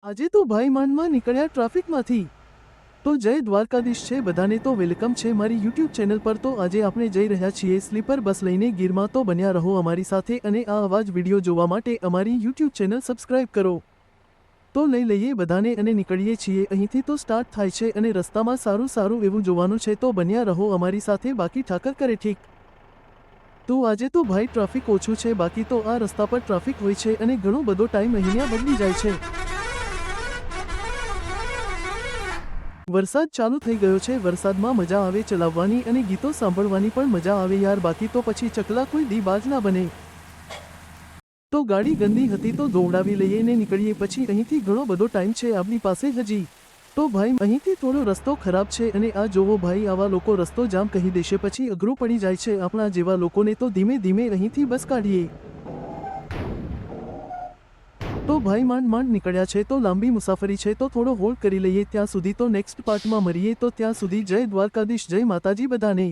આજે તો ભાઈ માંડમાં નીકળ્યા ટ્રાફિકમાંથી। તો જય દ્વારકાધીશ છે બધાને, તો વેલકમ છે મારી યુટ્યુબ ચેનલ પર। તો આજે આપણે જઈ રહ્યા છીએ સ્લીપર બસ લઈને ગીરમાં। તો બન્યા રહો અમારી સાથે અને આ અવાજ વિડીયો જોવા માટે અમારી યુટ્યુબ ચેનલ સબસ્ક્રાઇબ કરો। તો લઈ લઈએ બધાને અને નીકળીએ છીએ અહીંથી। તો સ્ટાર્ટ થાય છે અને રસ્તામાં સારું એવું જોવાનું છે, તો બન્યા રહો અમારી સાથે, બાકી ઠાકર કરે ઠીક। તો આજે તો ભાઈ ટ્રાફિક ઓછું છે, બાકી તો આ રસ્તા પર ટ્રાફિક હોય છે અને ઘણો બધો ટાઈમ અહીંયા બગડી જાય છે। વરસાદ ચાલુ થઈ ગયો છે। વરસાદમાં મજા આવે ચલાવવાની અને ગીતો સાંભળવાની પણ મજા આવે યાર, બાકી તો પછી ચકલા કોઈ દી બાજ ના બને। તો ગાડી ગંદી હતી તો દોડાવી લઈએ ને નીકળીએ પછી અહીંથી। ઘણો બધો ટાઈમ છે આપણી પાસે હજી। તો ભાઈ અહીંથી થોડો રસ્તો ખરાબ છે અને આ જોવો ભાઈ, આવા લોકો રસ્તો જામ કહી દેશે પછી અઘરું પડી જાય છે આપણા જેવા લોકોને। તો ધીમે ધીમે અહીંથી બસ કાઢીએ। તો ભાઈ માંડ નીકળ્યા છે, તો લાંબી મુસાફરી છે તો થોડો હોલ્ડ કરી લઈએ ત્યાં સુધી। તો નેક્સ્ટ પાર્ટમાં મળીએ, તો ત્યાં સુધી જય દ્વારકાધીશ, જય માતાજી બધાને।